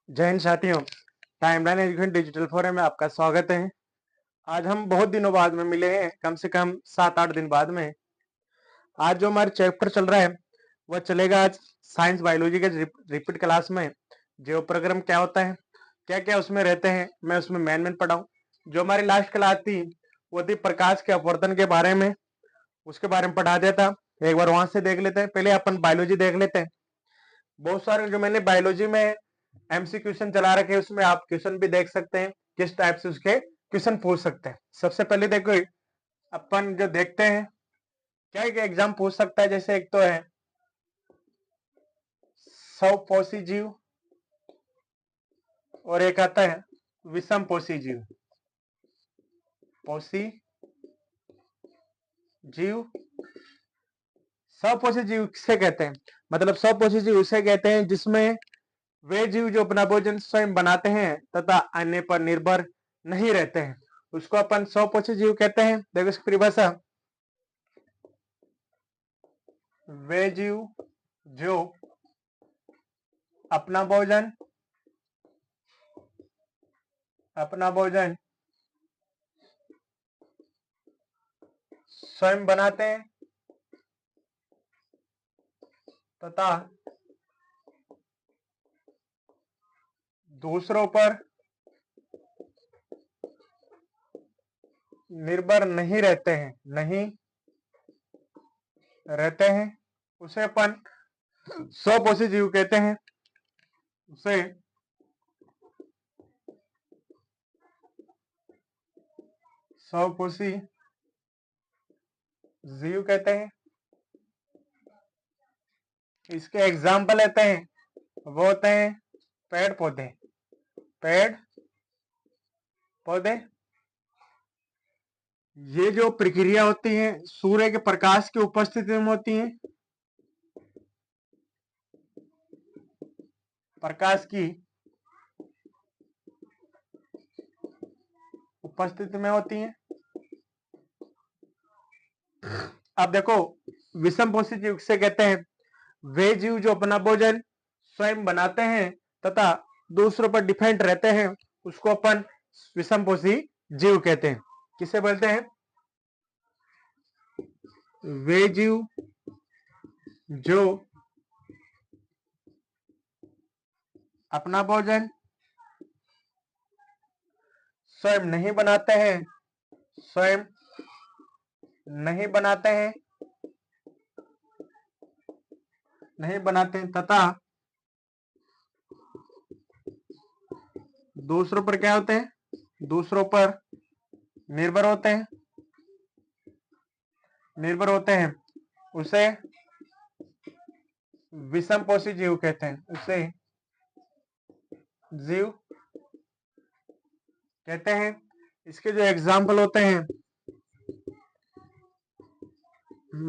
जय हिंद साथियों। Timeline education digital forum में आपका स्वागत है। आज हम बहुत दिनों बाद में मिले हैं, कम से कम 7-8 दिन बाद में। आज जो हमारा चैप्टर चल रहा है वह चलेगा आज साइंस बायोलॉजी के रिपीट क्लास में। जो प्रोग्राम क्या होता है, क्या क्या उसमें रहते हैं, मैं उसमें मेन पढ़ाऊँ। जो हमारी लास्ट क्लास थी वो थी प्रकाश के अपवर्तन के बारे में, उसके बारे में पढ़ा देता। एक बार वहां से देख लेते हैं। पहले अपन बायोलॉजी देख लेते हैं। बहुत सारे जो मैंने बायोलॉजी में एमसी क्वेश्चन चला रखे हैं, उसमें आप क्वेश्चन भी देख सकते हैं किस टाइप से उसके क्वेश्चन पूछ सकते हैं। सबसे पहले देखो, अपन जो देखते हैं क्या क्या एग्जाम पूछ सकता है। जैसे एक तो है स्वपोषी जीव और एक आता है विषम पोषी जीव। पोषी जीव, स्वपोषी जीव किसे कहते हैं? मतलब स्वपोषी जीव उसे कहते हैं जिसमें वे जीव जो अपना भोजन स्वयं बनाते हैं तथा अन्य पर निर्भर नहीं रहते हैं, उसको अपन स्वपोषी जीव कहते हैं। देखो इसकी परिभाषा, वे जीव जो अपना भोजन स्वयं बनाते हैं तथा दूसरों पर निर्भर नहीं रहते हैं, उसे अपन स्वपोषी जीव कहते हैं। उसे स्वपोषी जीव कहते हैं। इसके एग्जाम्पल लेते हैं, वो होते हैं पेड़ पौधे। ये जो प्रक्रिया होती है सूर्य के प्रकाश की उपस्थिति में होती है, प्रकाश की उपस्थिति में होती है। अब देखो, विषम पोषी जीव किसे कहते हैं? वे जीव जो अपना भोजन स्वयं बनाते हैं तथा दूसरों पर डिपेंड रहते हैं, उसको अपन विषम पोषी जीव कहते हैं। किसे बोलते हैं? वे जीव जो अपना भोजन स्वयं नहीं बनाते हैं तथा दूसरों पर क्या होते हैं? दूसरों पर निर्भर होते हैं, उसे विषम पोषी जीव कहते हैं। उसे जीव कहते हैं। इसके जो एग्जाम्पल होते हैं,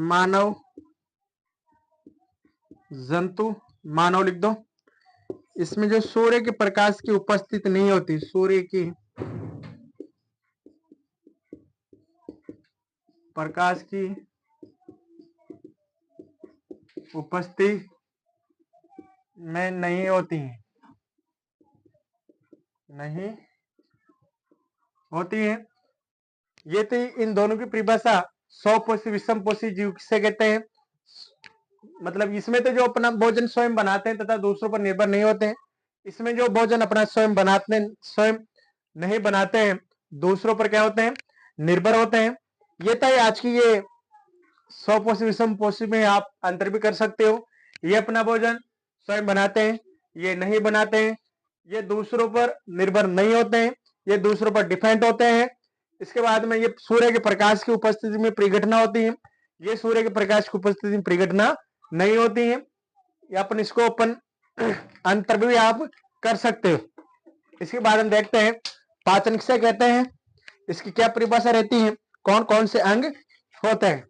मानव, जंतु, मानव लिख दो। इसमें जो सूर्य के प्रकाश की उपस्थिति नहीं होती, सूर्य की प्रकाश की उपस्थिति में नहीं होती है। ये तो इन दोनों की परिभाषा। स्वपोषी विषम पोषी जीव किसे कहते हैं? मतलब इसमें तो जो अपना भोजन स्वयं बनाते हैं तथा दूसरों पर निर्भर नहीं होते हैं। इसमें जो भोजन अपना स्वयं नहीं बनाते हैं, दूसरों पर क्या होते हैं? निर्भर होते हैं। ये था आज की ये स्वपोषी विषम पोषी में आप अंतर भी कर सकते हो। ये अपना भोजन स्वयं बनाते हैं, ये नहीं बनाते हैं। ये दूसरों पर निर्भर नहीं होते हैं, ये दूसरों पर डिपेंड होते हैं। इसके बाद में ये सूर्य के प्रकाश की उपस्थिति में परिघटना होती है, ये सूर्य के प्रकाश की उपस्थिति में परिघटना नहीं होती है। या अपन इसको अंतर भी आप कर सकते हो। इसके बाद हम देखते हैं पाचन किसे कहते हैं, इसकी क्या परिभाषा रहती है, कौन कौन से अंग होते हैं।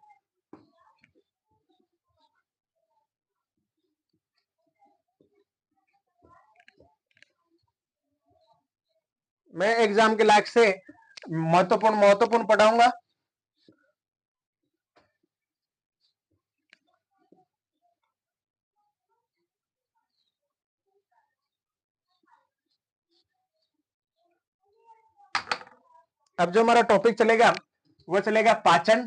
मैं एग्जाम के लायक से महत्वपूर्ण पढ़ाऊंगा। अब जो हमारा टॉपिक चलेगा वो चलेगा पाचन।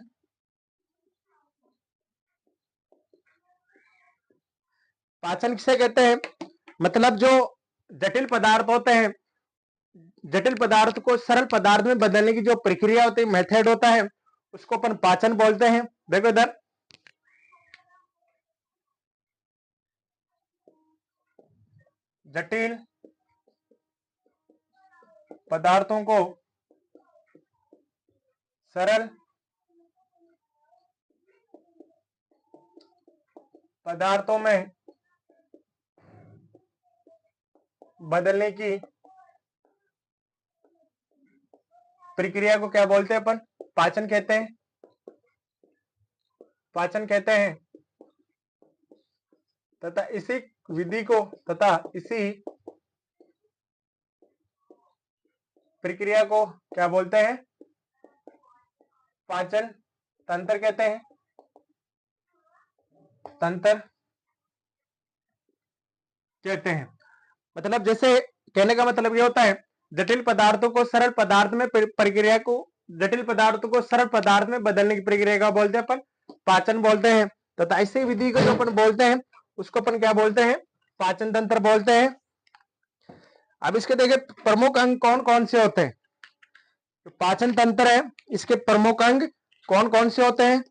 पाचन किसे कहते हैं? मतलब जो जटिल पदार्थ होते हैं, जटिल पदार्थ को सरल पदार्थ में बदलने की जो प्रक्रिया होती है, मेथड होता है, उसको अपन पाचन बोलते हैं। देखो इधर, जटिल पदार्थों को सरल पदार्थों में बदलने की प्रक्रिया को क्या बोलते हैं? अपन पाचन कहते हैं। पाचन कहते हैं। तथा इसी विधि को तथा इसी प्रक्रिया को क्या बोलते हैं? पाचन तंत्र कहते हैं। तंत्र कहते हैं। मतलब जैसे कहने का मतलब ये होता है, जटिल पदार्थों को सरल पदार्थ में प्रक्रिया को, जटिल पदार्थों को सरल पदार्थ में बदलने की प्रक्रिया का बोलते हैं अपन पाचन बोलते हैं। तथा ऐसी विधि को जो अपन बोलते हैं उसको अपन क्या बोलते हैं? पाचन तंत्र बोलते हैं। अब इसके देखिए प्रमुख अंग कौन कौन से होते हैं? तो पाचन तंत्र है, इसके प्रमुख अंग कौन कौन से होते हैं?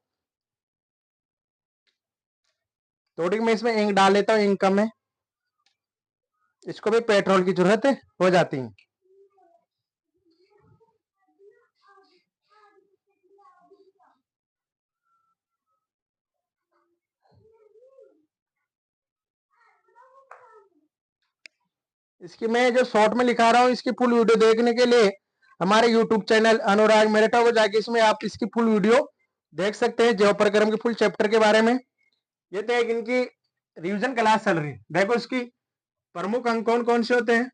थोड़ी मैं इसमें इंक डाल लेता हूं, इंक कम है, इसको भी पेट्रोल की जरूरत है, हो जाती है। इसकी मैं जो शॉर्ट में लिखा रहा हूं, इसकी फुल वीडियो देखने के लिए हमारे यूट्यूब चैनल अनुराग मेरठा को जाके इसमें आप इसकी फुल वीडियो देख सकते हैं, जैव प्रक्रम के फुल चैप्टर के बारे में। ये तो एक इनकी रिवीजन क्लास चल रही है। देखो इसकी प्रमुख अंग कौन कौन से होते हैं?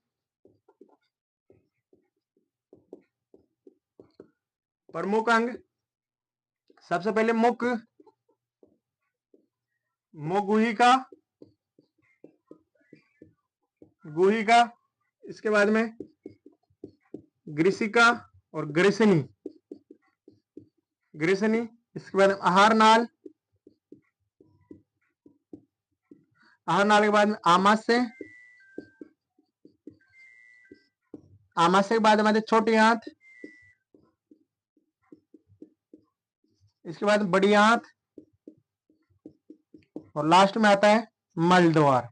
प्रमुख अंग सबसे पहले मुख, गुहिका, गुहिका, इसके बाद में ग्रीसिका और ग्रीसनी, ग्रीसनी, इसके बाद आहार नाल, आहार नाल के बाद में आमाशय, आमाशय के बाद हमारे छोटी आंत, इसके बाद बड़ी आंत, और लास्ट में आता है मल द्वार।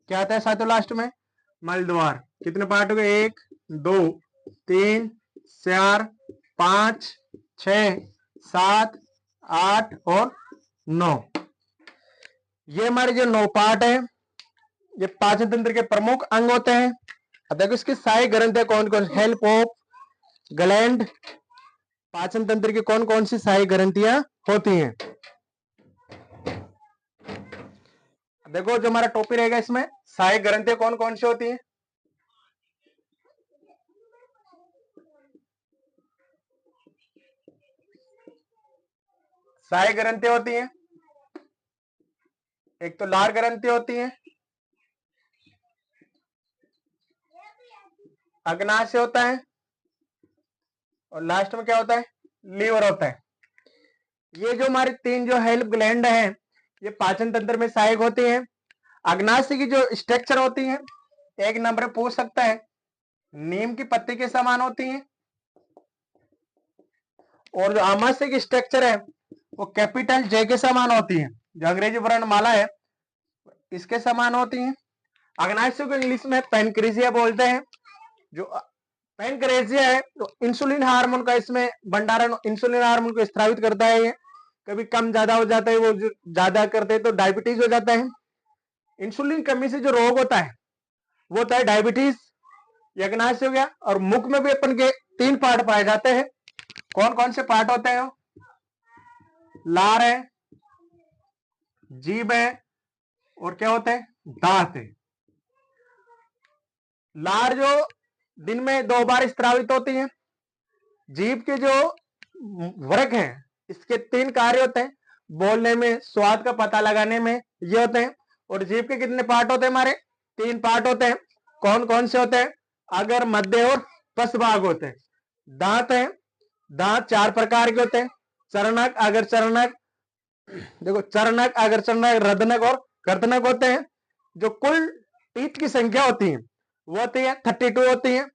क्या आता है साथियों लास्ट में? मल द्वार। कितने पार्ट हो गए? 1 2 3 4 5 6 7 8 और 9। ये हमारे जो 9 पार्ट है, ये पाचन तंत्र के प्रमुख अंग होते हैं। अब देखो इसकी सहायक ग्रंथियां कौन कौन? हेल्प ऑफ ग्लैंड, पाचन तंत्र की कौन कौन सी सहायक ग्रंथियां होती हैं? देखो जो हमारा टॉपिक रहेगा इसमें सहायक ग्रंथियां कौन कौन सी होती हैं? सहायक ग्रंथियां होती हैं, एक तो लार ग्रंथि होती है, अग्नाशय होता है, और लास्ट में क्या होता है? लीवर होता है। ये जो हमारी 3 जो हेल्प ग्लैंड है, ये पाचन तंत्र में सहायक होती हैं। अग्नाशय की जो स्ट्रक्चर होती है, एक नंबर पूछ सकता है, नीम की पत्ती के समान होती है। और जो आमाशय की स्ट्रक्चर है वो कैपिटल जे के समान होती है, जो अंग्रेजी वर्णमाला है इसके समान होती है। अग्नाशय को इंग्लिश में पैनक्रेसिया बोलते हैं। जो पैनक्रेसिया है तो इंसुलिन हार्मोन का इसमें भंडारण, इंसुलिन हार्मोन को स्रावित करता है। ये कभी कम ज्यादा हो जाता है, वो जो ज्यादा करते हैं तो डायबिटीज हो जाता है। इंसुलिन कमी से जो रोग होता है वो होता है डायबिटीज। ये अग्नाशय हो गया। और मुख में भी अपन के 3 पार्ट पाए जाते हैं। कौन कौन से पार्ट होते हैं? लार है, जीभ है, और क्या होते हैं? दांत है। लार जो दिन में 2 बार स्त्रावित होती है। जीभ के जो वर्ग है इसके 3 कार्य होते हैं, बोलने में, स्वाद का पता लगाने में, ये होते हैं। और जीभ के कितने पार्ट होते हैं? हमारे 3 पार्ट होते हैं। कौन कौन से होते हैं? अगर, मध्य और पश्च भाग होते हैं। दांत है, दांत 4 प्रकार के होते हैं, चरणक, अग्रचरणक, देखो चरणक, अग्रचरणक, रदनक और कर्तनक होते हैं। जो कुल टीथ की संख्या होती है वो होती है 32 होती है,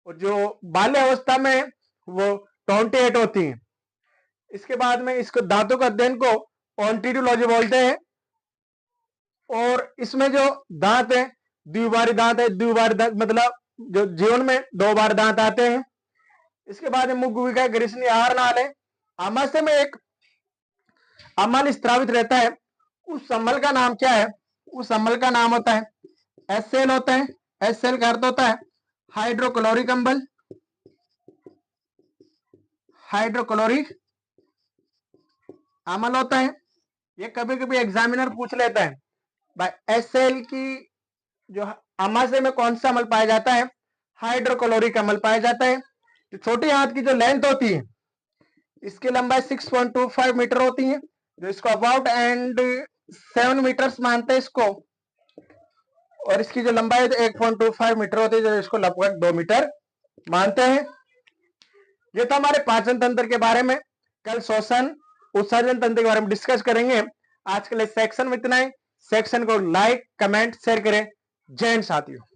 और जो बाल्य अवस्था में वो 28 होती है। इसके बाद में इसको दांतों के अध्ययन को ओंटोलॉजी बोलते हैं। और इसमें जो दांत है द्विबारी दांत है, द्विबारी दांत मतलब जो जीवन में 2 बार दांत आते हैं। इसके बाद में मुख गुहिका ग्रीष्णी आहार नाल है। आमाशय में एक अम्ल स्त्रावित रहता है, उस अम्ल का नाम क्या है? उस अम्ल का नाम होता है एसएल होता है। एसएल का अर्थ होता है हाइड्रोक्लोरिक अम्ल, हाइड्रोक्लोरिक अम्ल होता है। ये कभी कभी एग्जामिनर पूछ लेता है भाई एसएल की जो आमाशय में कौन सा अम्ल पाया जाता है? हाइड्रोक्लोरिक अम्ल पाया जाता है। तो छोटी हाथ की जो लेंथ होती है इसकी लंबाई 6.25 मीटर होती है, जो इसको अबाउट एंड 7 मीटर्स मानते हैं इसको। और इसकी जो लंबाई है 1.25 मीटर होती है, जो इसको लगभग 2 मीटर मानते हैं। ये तो हमारे पाचन तंत्र के बारे में। कल श्वसन उत्सर्जन तंत्र के बारे में डिस्कस करेंगे। आज के लिए सेक्शन में इतना ही। सेक्शन को लाइक, कमेंट, शेयर करें। जय हिंद साथियों।